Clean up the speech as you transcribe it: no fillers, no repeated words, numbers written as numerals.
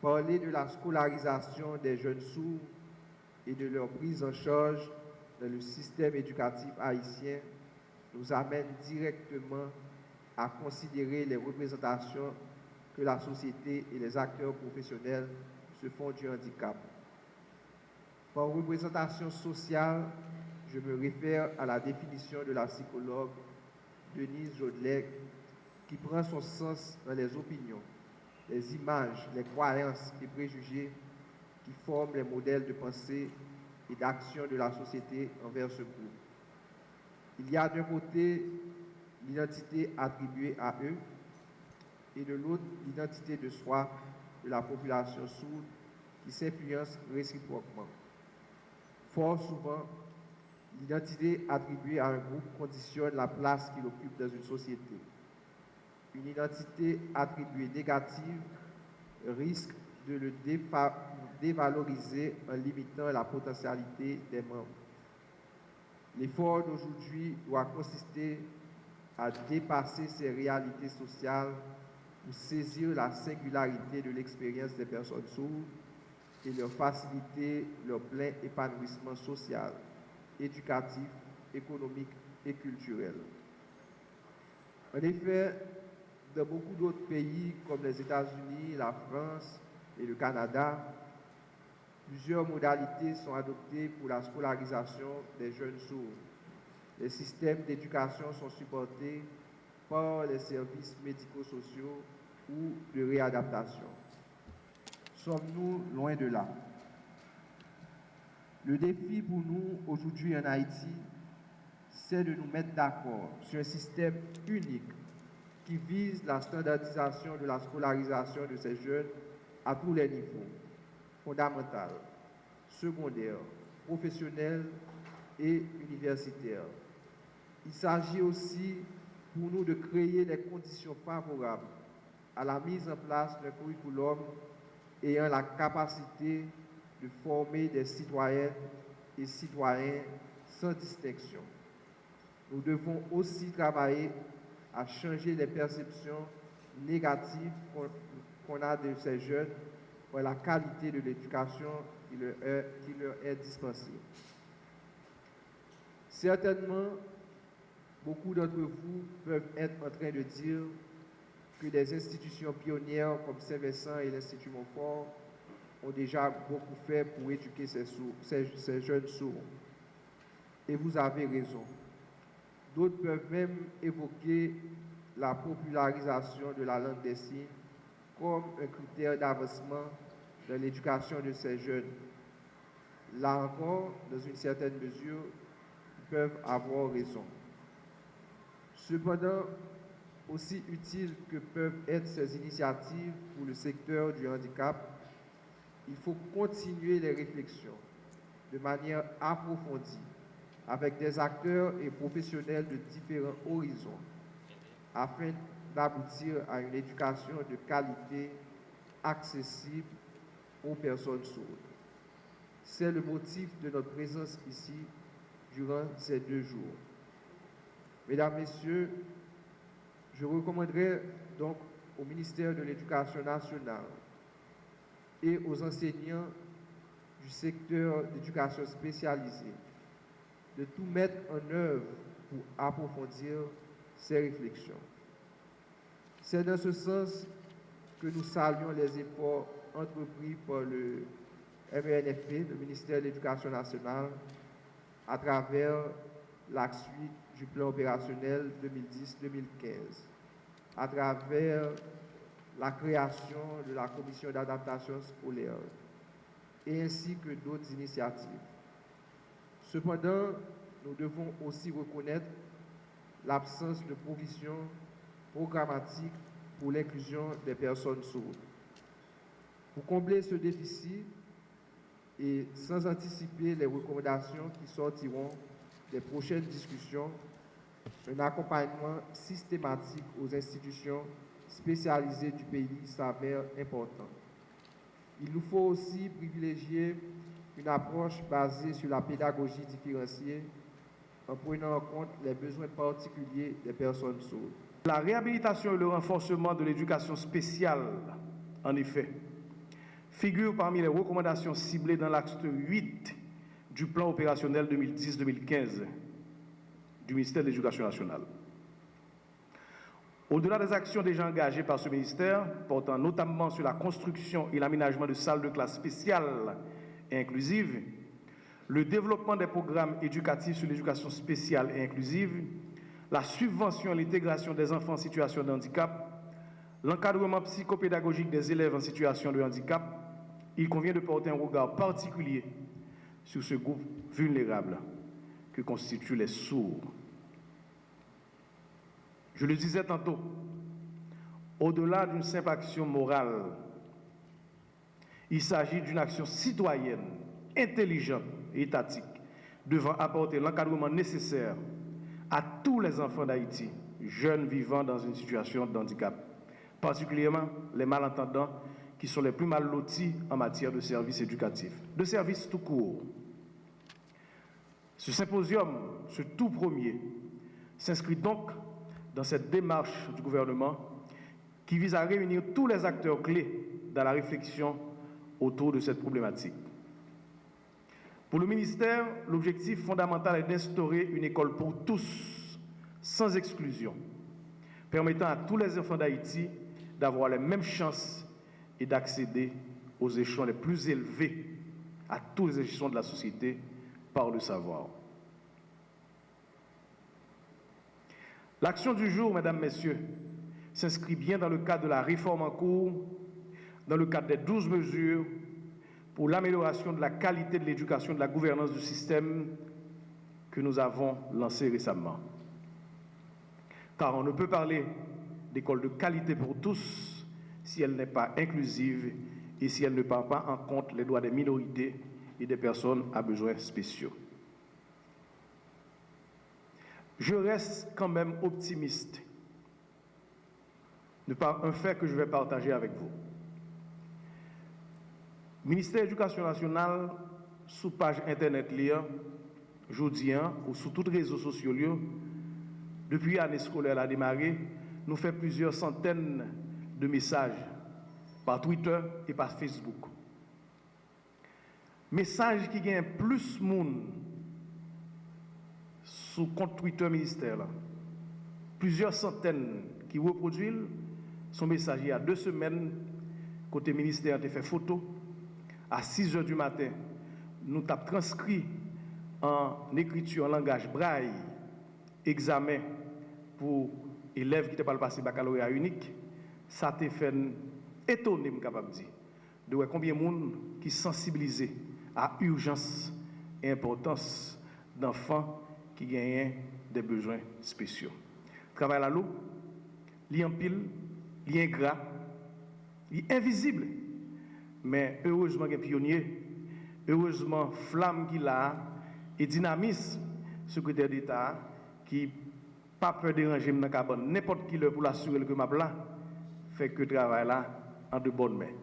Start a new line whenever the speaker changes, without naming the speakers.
Parler de la scolarisation des jeunes sourds et de leur prise en charge dans le système éducatif haïtien nous amène directement à considérer les représentations que la société et les acteurs professionnels se font du handicap. Par représentation sociale, je me réfère à la définition de la psychologue Denise Jodelet qui prend son sens dans les opinions, les images, les croyances et préjugés qui forment les modèles de pensée et d'action de la société envers ce groupe. Il y a d'un côté l'identité attribuée à eux et de l'autre l'identité de soi de la population sourde qui s'influence réciproquement. Fort souvent, l'identité attribuée à un groupe conditionne la place qu'il occupe dans une société. Une identité attribuée négative risque de le dévaloriser en limitant la potentialité des membres. L'effort d'aujourd'hui doit consister à dépasser ces réalités sociales pour saisir la singularité de l'expérience des personnes sourdes et leur faciliter leur plein épanouissement social, éducatif, économique et culturel. En effet, dans beaucoup d'autres pays comme les États-Unis, la France et le Canada, plusieurs modalités sont adoptées pour la scolarisation des jeunes sourds. Les systèmes d'éducation sont supportés par les services médico-sociaux ou de réadaptation. Sommes-nous loin de là? Le défi pour nous aujourd'hui en Haïti, c'est de nous mettre d'accord sur un système unique qui vise la standardisation de la scolarisation de ces jeunes à tous les niveaux, fondamental, secondaire, professionnel et universitaire. Il s'agit aussi pour nous de créer les conditions favorables à la mise en place d'un curriculum ayant la capacité de former des citoyennes et citoyens sans distinction. Nous devons aussi travailler à changer les perceptions négatives qu'on a de ces jeunes pour la qualité de l'éducation qui leur est dispensée. Certainement, beaucoup d'entre vous peuvent être en train de dire que des institutions pionnières comme Saint-Vincent et l'Institut Montfort ont déjà beaucoup fait pour éduquer ces jeunes sourds. Et vous avez raison. D'autres peuvent même évoquer la popularisation de la langue des signes comme un critère d'avancement dans l'éducation de ces jeunes. Là encore, dans une certaine mesure, ils peuvent avoir raison. Cependant, aussi utiles que peuvent être ces initiatives pour le secteur du handicap, il faut continuer les réflexions de manière approfondie avec des acteurs et professionnels de différents horizons afin d'aboutir à une éducation de qualité accessible aux personnes sourdes. C'est le motif de notre présence ici durant ces 2 jours. Mesdames, Messieurs, je recommanderais donc au ministère de l'Éducation nationale et aux enseignants du secteur d'éducation spécialisée de tout mettre en œuvre pour approfondir ces réflexions. C'est dans ce sens que nous saluons les efforts entrepris par le MENFP, le ministère de l'Éducation nationale, à travers la suite du plan opérationnel 2010-2015, à travers la création de la commission d'adaptation scolaire, et ainsi que d'autres initiatives. Cependant, nous devons aussi reconnaître l'absence de provisions programmatiques pour l'inclusion des personnes sourdes. Pour combler ce déficit et sans anticiper les recommandations qui sortiront des prochaines discussions, un accompagnement systématique aux institutions spécialisées du pays s'avère important. Il nous faut aussi privilégier une approche basée sur la pédagogie différenciée en prenant en compte les besoins particuliers des personnes sourdes.
La réhabilitation et le renforcement de l'éducation spéciale, en effet, figure parmi les recommandations ciblées dans l'axe 8 du plan opérationnel 2010-2015 du ministère de l'Éducation nationale. Au-delà des actions déjà engagées par ce ministère, portant notamment sur la construction et l'aménagement de salles de classe spéciales et inclusives, le développement des programmes éducatifs sur l'éducation spéciale et inclusive, la subvention et l'intégration des enfants en situation de handicap, l'encadrement psychopédagogique des élèves en situation de handicap, il convient de porter un regard particulier sur ce groupe vulnérable que constituent les sourds. Je le disais tantôt, au-delà d'une simple action morale, il s'agit d'une action citoyenne, intelligente et étatique, devant apporter l'encadrement nécessaire à tous les enfants d'Haïti, jeunes vivant dans une situation de handicap, particulièrement les malentendants qui sont les plus mal lotis en matière de services éducatifs, de services tout court. Ce symposium, ce tout premier, s'inscrit donc dans cette démarche du gouvernement qui vise à réunir tous les acteurs clés dans la réflexion autour de cette problématique. Pour le ministère, l'objectif fondamental est d'instaurer une école pour tous, sans exclusion, permettant à tous les enfants d'Haïti d'avoir les mêmes chances et d'accéder aux échelons les plus élevés, à tous les échelons de la société, par le savoir. L'action du jour, mesdames, messieurs, s'inscrit bien dans le cadre de la réforme en cours, dans le cadre des 12 mesures pour l'amélioration de la qualité de l'éducation et de la gouvernance du système que nous avons lancé récemment. Car on ne peut parler d'école de qualité pour tous si elle n'est pas inclusive et si elle ne prend pas en compte les droits des minorités et des personnes à besoins spéciaux. Je reste quand même optimiste de par un fait que je vais partager avec vous. Ministère de l'Éducation nationale, sous page internet lire, jeudi ou sous tous les réseaux sociaux, depuis l'année scolaire a démarré, nous fait plusieurs centaines de messages par Twitter et par Facebook. Messages qui gagnent plus de monde sous compte Twitter ministère. Là. Plusieurs centaines qui reproduisent son message il y a 2 semaines, côté ministère a fait photo. À 6 heures du matin, nous avons transcrit en écriture en langage braille, examen pour élèves qui n'étaient pas passé baccalauréat unique. Ça t'a fait étonner, je suis capable de dire, de voir combien de monde qui sensibilisé à l'urgence et l'importance d'enfants qui gagnent des besoins spéciaux. Travail à l'eau, li en pile, li ingrat, li invisible. Mais heureusement, il y a pionnier, heureusement, flamme qu'il a et dynamisme, secrétaire d'État, qui pas peur de déranger dans la cabane, n'importe qui pour l'assurer que ma là, fait que le travail là en de bonnes mains.